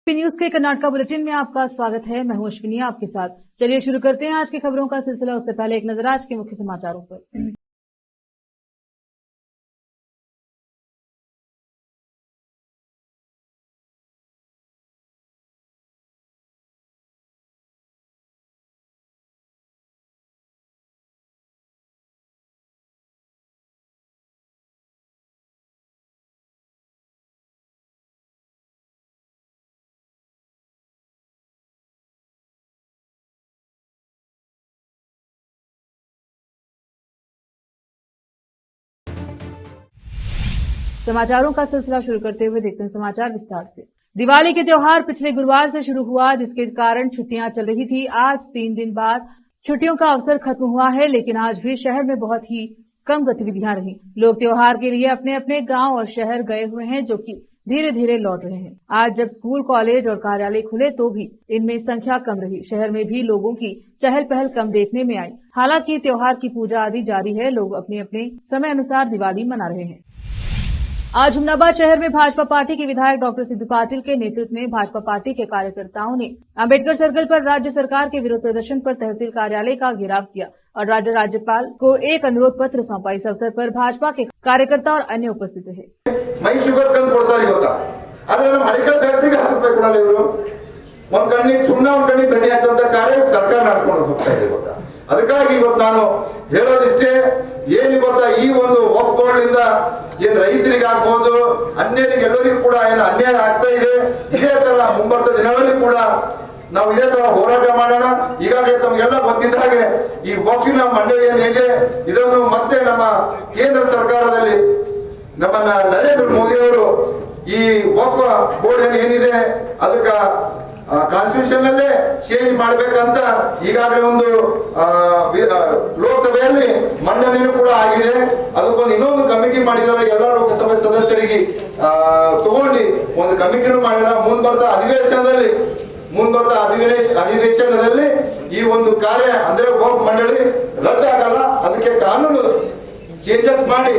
News के Karnataka bulletin में आपका स्वागत है। मैं हूं अश्विनी आपके साथ। चलिए शुरू करते हैं आज की खबरों का सिलसिला। उससे पहले एक नजर आज के मुख्य समाचारों पर। समाचारों का सिलसिला शुरू करते हुए देखते हैं समाचार विस्तार से। दिवाली के त्योहार पिछले गुरुवार से शुरू हुआ, जिसके कारण छुट्टियां चल रही थी। आज 3 दिन बाद छुट्टियों का अवसर खत्म हुआ है, लेकिन आज भी शहर में बहुत ही कम गतिविधियां रही। लोग त्योहार के लिए अपने अपने गांव और शहर गए हुए हैं, जो कि धीरे धीरे लौट रहे हैं। आज जब स्कूल, कॉलेज और कार्यालय खुले तो भी इनमें संख्या कम रही। शहर में भी लोगों की चहल पहल कम देखने में आई। हालांकि त्योहार की पूजा आदि जारी है। लोग अपने अपने समय अनुसार दिवाली मना रहे हैं। आज हुमनाबाद शहर में भाजपा पार्टी के विधायक डॉक्टर सिद्धू पाटिल के नेतृत्व में भाजपा पार्टी के कार्यकर्ताओं ने अंबेडकर सर्कल पर राज्य सरकार के विरोध प्रदर्शन पर तहसील कार्यालय का घेराव किया और राज्यपाल को एक अनुरोध पत्र सौंपा। इस अवसर पर भाजपा के कार्यकर्ता और अन्य उपस्थित रहे। मई शुगर कंद ಕೊಡ್ತಾರೆ ಇವತ್ತು ಆದ್ರೆ ನಮ್ಮ ಹಳಿಕಲ್ ಫ್ಯಾಕ್ಟರಿಗೆ 10 ರೂಪಾಯಿ ಕೊಡಲ್ಲ ಇವರು ಒಂದು ಕಣ್ಣಿಗೆ ಸುಮ್ಮನೆ ಒಂದು ಕಣ್ಣಿಗೆ ಬೆಣ್ಣೆ ಹಚ್ಚುವಂತ ಕಾರ್ಯ ಸರ್ಕಾರ ಮಾಡ್ಕೊಂಡು ಹೋಗ್ತಾ ಇದೆ ಗೊತ್ತಾ। ಅದಕ್ಕಾಗಿ ಇವತ್ತು ನಾನು ಹೇಳೋದಿಷ್ಟೇ, ಏನು ಗೊತ್ತಾ, ಈ ಒಂದು ಒಪ್ಪುಗಳಿಂದ ಏನು ರೈತರಿಗೆ ಆಗ್ಬೋದು, ಅನ್ಯರಿಗೆ ಎಲ್ಲರಿಗೂ ಕೂಡ ಏನು ಅನ್ಯಾಯ ಆಗ್ತಾ ಇದೆ। ಇದೇ ತರ ಮುಂಬರುವ ದಿನಗಳಲ್ಲಿ ಕೂಡ ನಾವು ಇದೇ ತರ ಹೋರಾಟ ಮಾಡೋಣ। ಈಗಾಗಲೇ ತಮಗೆಲ್ಲ ಗೊತ್ತಿದ್ದ ಹಾಗೆ ಈ ವಕ್ಫಿನ ಮಂಡಳಿ ಏನಿದೆ ಇದನ್ನು ಮತ್ತೆ ನಮ್ಮ ಕೇಂದ್ರ ಸರ್ಕಾರದಲ್ಲಿ ನಮ್ಮ ನರೇಂದ್ರ ಮೋದಿ ಅವರು ಈ ವಕ್ಫ್ ಬೋರ್ಡ್ ಏನಿದೆ ಅದಕ್ಕೆ ಕಾನ್ಸ್ಟಿಟ್ಯೂಷನ್ ಅಲ್ಲೇ ಚೇಂಜ್ ಮಾಡ್ಬೇಕಂತ ಈಗಾಗಲೇ ಒಂದು ಲೋಕಸಭೆಯಲ್ಲಿ ಮಂಡನೆಯೂ ಕೂಡ ಆಗಿದೆ। ಅದಕ್ಕೊಂದು ಇನ್ನೊಂದು ಕಮಿಟಿ ಮಾಡಿದಾರೆ, ಎಲ್ಲ ಲೋಕಸಭೆ ಸದಸ್ಯರಿಗೆ ತಗೊಂಡು ಒಂದು ಕಮಿಟಿನೂ ಮಾಡಿದಾರೆ। ಮುಂಬರ್ತಾ ಅಧಿವೇಶನದಲ್ಲಿ ಈ ಒಂದು ಕಾರ್ಯ ಅಂದ್ರೆ ವಕ್ಫ್ ಮಂಡಳಿ ರದ್ದಾಗಲ್ಲ, ಅದಕ್ಕೆ ಕಾನೂನು चेंजेस ಮಾಡಿ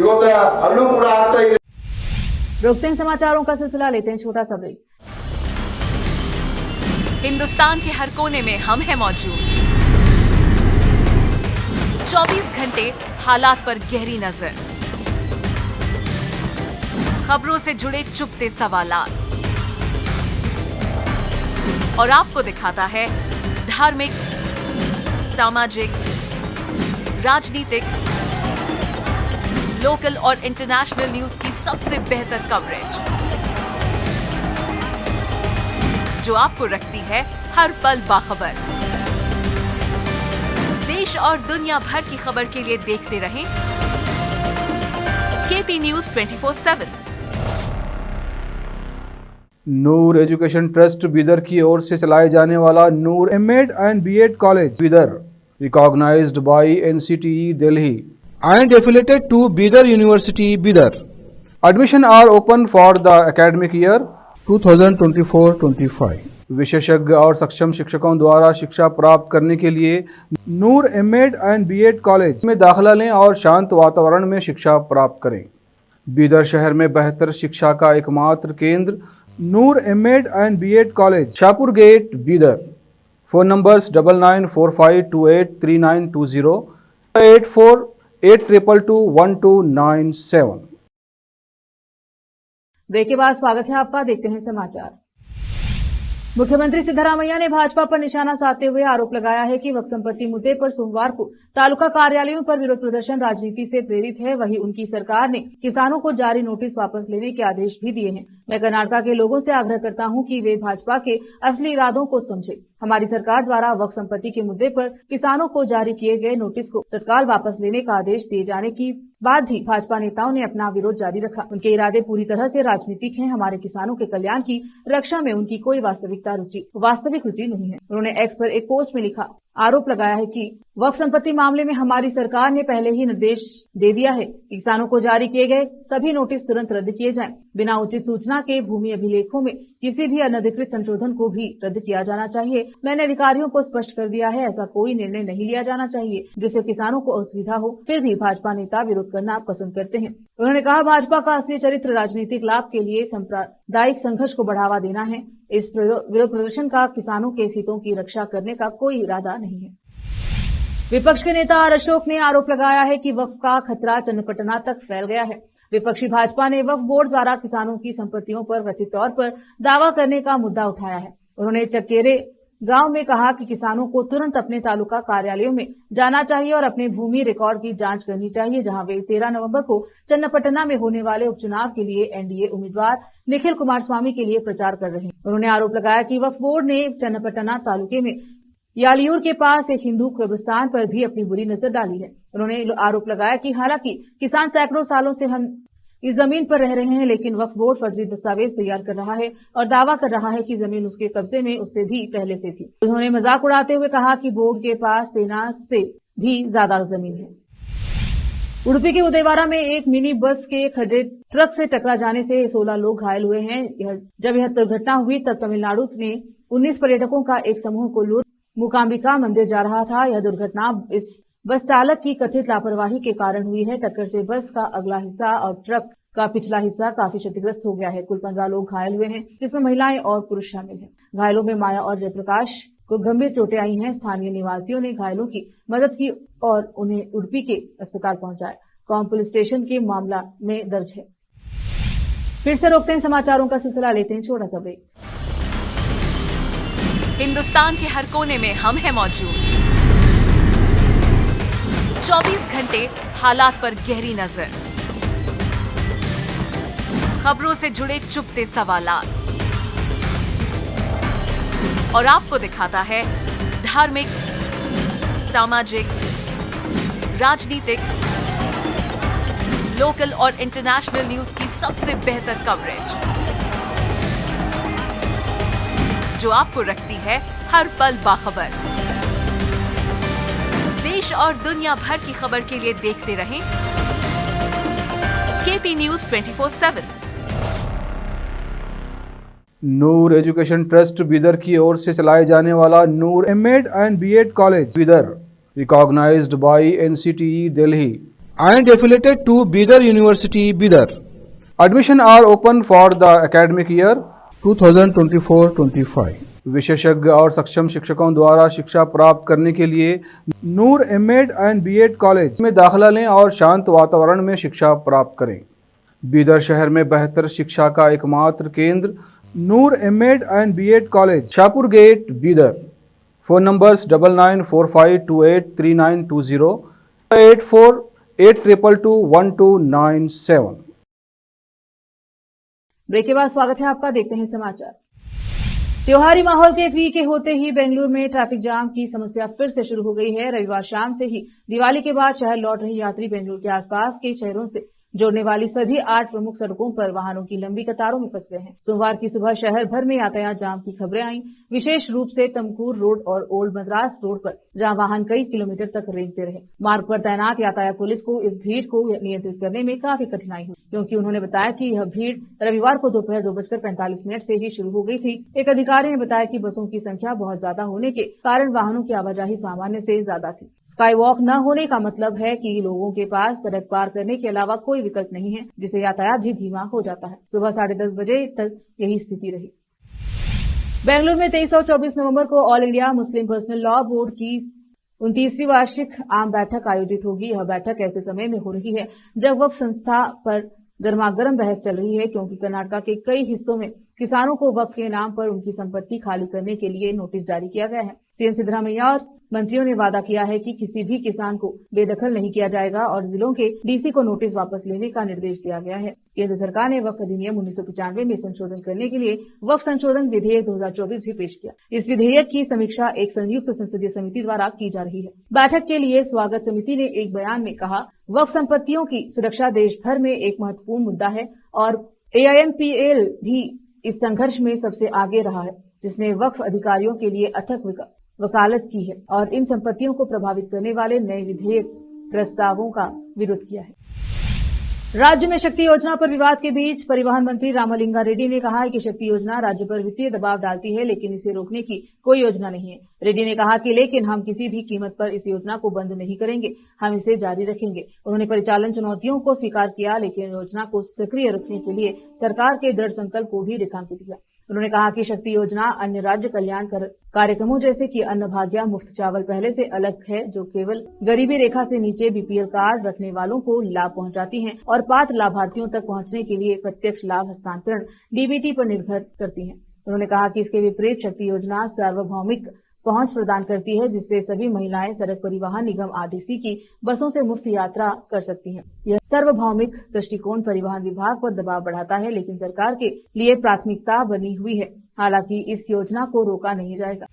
ಇವತ್ತು ಅಲ್ಲೂ ಕೂಡ ಆಗ್ತಾ ಇದೆ। रोकते हैं समाचारों का सिलसिला, लेते हैं छोटा सा ब्रेक। हिंदुस्तान के हर कोने में हम हैं मौजूद। 24 घंटे हालात पर गहरी नजर, खबरों से जुड़े चुपते सवालात और आपको दिखाता है धार्मिक, सामाजिक, राजनीतिक, लोकल और इंटरनेशनल न्यूज की सबसे बेहतर कवरेज, जो आपको रखती है हर पल बाखबर। देश और दुनिया भर की खबर के लिए देखते रहें KP news 24/7। Noor education trust Bidar की ओर से चलाए जाने वाला Noor MEd and BEd college Bidar, recognised by NCTE Delhi and affiliated to Bidar University, Bidar. Admission are open for the academic year 2024-25. विशेषज्ञ और सक्षम शिक्षकों द्वारा शिक्षा प्राप्त करने के लिए नूर एमएड एंड बीएड कॉलेज में दाखिला लें और शांत वातावरण में शिक्षा प्राप्त करें। बीदर शहर में बेहतर शिक्षा का एकमात्र केंद्र Noor MEd and BEd college, Shahpur gate, Bidar. Phone numbers 9945283920 8482221297। Break के बाद स्वागत है आपका। देखते हैं समाचार। मुख्यमंत्री सिद्धरामैया ने भाजपा पर निशाना साधते हुए आरोप लगाया है कि वक्फ संपत्ति मुद्दे पर सोमवार को तालुका कार्यालयों पर विरोध प्रदर्शन राजनीति से प्रेरित है। वहीं उनकी सरकार ने किसानों को जारी नोटिस वापस लेने के आदेश भी दिए हैं। मैं कर्नाटका के लोगों से आग्रह करता हूं कि वे भाजपा के असली इरादों को समझें। हमारी सरकार द्वारा वक्फ संपत्ति के मुद्दे पर किसानों को जारी किए गए नोटिस को तत्काल वापस लेने का आदेश दिए जाने की बाद भी भाजपा नेताओं ने अपना विरोध जारी रखा। उनके इरादे पूरी तरह से राजनीतिक हैं। हमारे किसानों के कल्याण की रक्षा में उनकी कोई वास्तविक रुचि नहीं है। उन्होंने एक्स पर एक पोस्ट में लिखा आरोप लगाया है कि वक्फ संपत्ति मामले में हमारी सरकार ने पहले ही निर्देश दे दिया है। किसानों को जारी किए गए सभी नोटिस तुरंत रद्द किए जाएं। बिना उचित सूचना के भूमि अभिलेखों में किसी भी अनधिकृत संशोधन को भी रद्द किया जाना चाहिए। मैंने अधिकारियों को स्पष्ट कर दिया है, ऐसा कोई निर्णय नहीं लिया जाना चाहिए जिससे किसानों को असुविधा हो। फिर भी भाजपा नेता विरोध करना पसंद करते हैं। उन्होंने कहा भाजपा का असली चरित्र राजनीतिक लाभ के लिए सांप्रदायिक संघर्ष को बढ़ावा देना है। इस विरोध प्रदर्शन का किसानों के हितों की रक्षा करने का कोई इरादा नहीं है। विपक्ष के नेता आर अशोक ने आरोप लगाया है कि वक्फ का खतरा चन्नपटना तक फैल गया है। विपक्षी भाजपा ने वक्फ बोर्ड द्वारा किसानों की संपत्तियों पर कथित तौर पर दावा करने का मुद्दा उठाया है। उन्होंने चकेरे गांव में कहा कि किसानों को तुरंत अपने तालुका कार्यालयों में जाना चाहिए और अपने भूमि रिकॉर्ड की जांच करनी चाहिए, जहां वे 13 नवंबर को चन्नपटना में होने वाले उपचुनाव के लिए एनडीए उम्मीदवार निखिल कुमारस्वामी के लिए प्रचार कर रहे हैं। उन्होंने आरोप लगाया कि वक्फ बोर्ड ने चन्नपटना तालुके में यालियूर के पास एक हिंदू कब्रिस्तान पर भी अपनी बुरी नजर डाली है। उन्होंने आरोप लगाया कि हालांकि किसान सैकड़ों सालों से हम इस जमीन पर रह रहे हैं, लेकिन वक्फ बोर्ड फर्जी दस्तावेज तैयार कर रहा है और दावा कर रहा है कि जमीन उसके कब्जे में उससे भी पहले से थी। उन्होंने मजाक उड़ाते हुए कहा कि बोर्ड के पास सेना से भी ज्यादा जमीन है। उडुपी के उदयवारा में एक मिनी बस के खड्डे ट्रक से टकरा जाने से 16 लोग घायल हुए हैं। जब यह दुर्घटना हुई तब तमिलनाडु ने 19 पर्यटकों का एक समूह कोल्लूर मूकांबिका मंदिर जा रहा था। यह दुर्घटना इस बस चालक की कथित लापरवाही के कारण हुई है। टक्कर से बस का अगला हिस्सा और ट्रक का पिछला हिस्सा काफी क्षतिग्रस्त हो गया है। कुल 15 लोग घायल हुए हैं, जिसमें महिलाएं और पुरुष शामिल हैं। घायलों में माया और जयप्रकाश को गंभीर चोटें आई हैं। स्थानीय निवासियों ने घायलों की मदद की और उन्हें उडुपी के अस्पताल पहुंचाया। कॉम पुलिस स्टेशन के मामला में दर्ज है। फिर से रोकते हैं समाचारों का सिलसिला, लेते हैं छोटा सा ब्रेक। हिंदुस्तान के हर कोने में हम हैं मौजूद। 24 घंटे हालात पर गहरी नजर, खबरों से जुड़े चुपते सवालात और आपको दिखाता है धार्मिक, सामाजिक, राजनीतिक, लोकल और इंटरनेशनल न्यूज की सबसे बेहतर कवरेज, जो आपको रखती है हर पल बाखबर। देश और दुनिया भर की खबर के लिए देखते रहें KP news 24/7। Noor education trust Bidar की ओर से चलाए जाने वाला Noor MEd and BEd college Bidar, recognised by NCTE Delhi and affiliated to Bidar University Bidar. Admission are open for the academic year 2024-25. विशेषज्ञ और सक्षम शिक्षकों द्वारा शिक्षा प्राप्त करने के लिए नूर एमएड एंड बीएड कॉलेज में दाखिला लें और शांत वातावरण में शिक्षा प्राप्त करें। बीदर शहर में बेहतर शिक्षा का एकमात्र केंद्र Noor MEd and BEd college, Shahpur gate, Bidar. Phone numbers 9945283920, 8482221297। Break के बाद स्वागत है आपका, देखते हैं समाचार। त्योहारी माहौल के फीके होते ही बेंगलुरु में ट्रैफिक जाम की समस्या फिर से शुरू हो गई है। रविवार शाम से ही दिवाली के बाद शहर लौट रहे यात्री बेंगलुरु के आसपास के शहरों से जोड़ने वाली सभी 8 प्रमुख सड़कों पर वाहनों की लंबी कतारों में फंस गए हैं। सोमवार की सुबह शहर भर में यातायात जाम की खबरें आईं, विशेष रूप से तमकूर रोड और ओल्ड मद्रास रोड पर, जहां वाहन कई किलोमीटर तक रेंगते रहे। मार्ग पर तैनात यातायात पुलिस को इस भीड़ को नियंत्रित करने में काफी कठिनाई हुई, क्योंकि उन्होंने बताया कि यह भीड़ रविवार को दोपहर 2:45 से ही शुरू हो गई थी। एक अधिकारी ने बताया कि बसों की संख्या बहुत ज्यादा होने के कारण वाहनों की आवाजाही सामान्य से ज्यादा थी। स्काई वॉक न होने का मतलब है कि लोगों के पास सड़क पार करने के अलावा कोई विकल्प नहीं है, जिससे यातायात भी धीमा हो जाता है। सुबह 10:30 बजे तक यही स्थिति रही। बेंगलुरु में 23 और 24 नवंबर को all India Muslim personal law board की 29वीं वार्षिक आम बैठक आयोजित होगी। यह बैठक ऐसे समय में हो रही है जब वक्फ संस्था पर गर्मागर्म बहस चल रही है, क्योंकि कर्नाटक के कई हिस्सों में किसानों को वक्फ के नाम पर उनकी संपत्ति खाली करने के लिए नोटिस जारी किया गया है। सीएम सिद्धरामैया और मंत्रियों ने वादा किया है कि किसी भी किसान को बेदखल नहीं किया जाएगा और जिलों के डीसी को नोटिस वापस लेने का निर्देश दिया गया है। केंद्र सरकार ने वक्फ अधिनियम 1995 में संशोधन करने के लिए वक्फ संशोधन विधेयक 2024 भी पेश किया। इस विधेयक की समीक्षा एक संयुक्त संसदीय समिति द्वारा की जा रही है। बैठक के लिए स्वागत समिति ने एक बयान में कहा, वक्फ संपत्तियों की सुरक्षा देश भर में एक महत्वपूर्ण मुद्दा है और AIMPL भी इस संघर्ष में सबसे आगे रहा है, जिसने वक्फ अधिकारियों के लिए अथक वकालत की है और इन संपत्तियों को प्रभावित करने वाले नए विधेयक प्रस्तावों का विरोध किया है। राज्य में शक्ति योजना पर विवाद के बीच परिवहन मंत्री रामलिंगा रेड्डी ने कहा है कि शक्ति योजना राज्य पर वित्तीय दबाव डालती है, लेकिन इसे रोकने की कोई योजना नहीं है। रेड्डी ने कहा कि लेकिन हम किसी भी कीमत पर इस योजना को बंद नहीं करेंगे, हम इसे जारी रखेंगे। उन्होंने परिचालन चुनौतियों को स्वीकार किया, लेकिन योजना को सक्रिय रखने के लिए सरकार के दृढ़ संकल्प को भी रेखांकित किया। उन्होंने कहा कि शक्ति योजना अन्य राज्य कल्याण कार्यक्रमों जैसे कि अन्न भाग्य, मुफ्त चावल पहले से अलग है, जो केवल गरीबी रेखा से नीचे बीपीएल कार्ड रखने वालों को लाभ पहुंचाती हैं और पात्र लाभार्थियों तक पहुंचने के लिए प्रत्यक्ष लाभ हस्तांतरण डीबीटी पर निर्भर करती है। उन्होंने कहा कि इसके विपरीत शक्ति योजना सार्वभौमिक पहुंच प्रदान करती है, जिससे सभी महिलाएं सड़क परिवहन निगम आरटीसी की बसों से मुफ्त यात्रा कर सकती हैं। यह सार्वभौमिक दृष्टिकोण परिवहन विभाग पर दबाव बढ़ाता है, लेकिन सरकार के लिए प्राथमिकता बनी हुई है। हालांकि इस योजना को रोका नहीं जाएगा।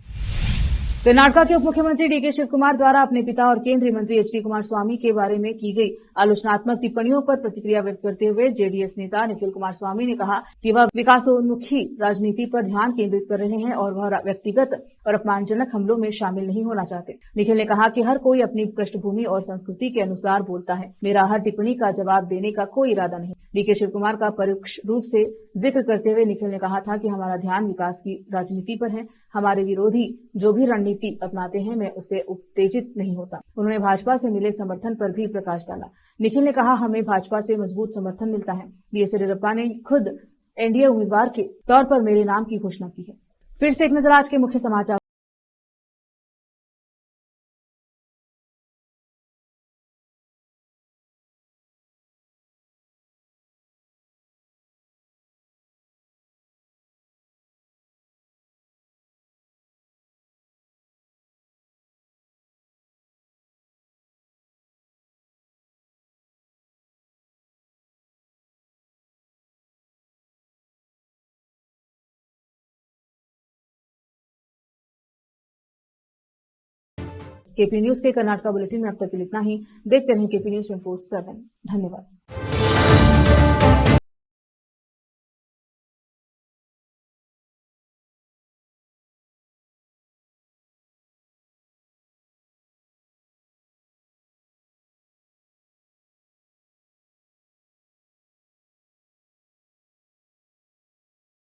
कर्नाटक के उप मुख्यमंत्री डीके शिव कुमार द्वारा अपने पिता और केंद्रीय मंत्री एचडी कुमारस्वामी के बारे में की गई आलोचनात्मक टिप्पणियों पर प्रतिक्रिया व्यक्त करते हुए जेडीएस नेता निखिल कुमारस्वामी ने कहा कि वह विकासोन्मुखी राजनीति पर ध्यान केंद्रित कर रहे हैं और वह व्यक्तिगत और अपमानजनक हमलों में शामिल नहीं होना चाहते। निखिल ने कहा कि हर कोई अपनी पृष्ठभूमि और संस्कृति के अनुसार बोलता है। मेरा हर टिप्पणी का जवाब देने का कोई इरादा नहीं। डीके शिव कुमार का परोक्ष रूप से जिक्र करते हुए निखिल ने कहा था कि हमारा ध्यान विकास की राजनीति पर है। हमारे विरोधी जो भी रणनीति अपनाते हैं, मैं उससे उत्तेजित नहीं होता। उन्होंने भाजपा से मिले समर्थन पर भी प्रकाश डाला। निखिल ने कहा, हमें भाजपा से मजबूत समर्थन मिलता है। बीएस येदियुरप्पा ने खुद एनडीए उम्मीदवार के तौर पर मेरे नाम की घोषणा की है। फिर से एक नजर आज के मुख्य समाचार। केपी न्यूज के कर्नाटक बुलेटिन में अब तक इतना ही। देखते रहें केपी न्यूज 24/7। धन्यवाद।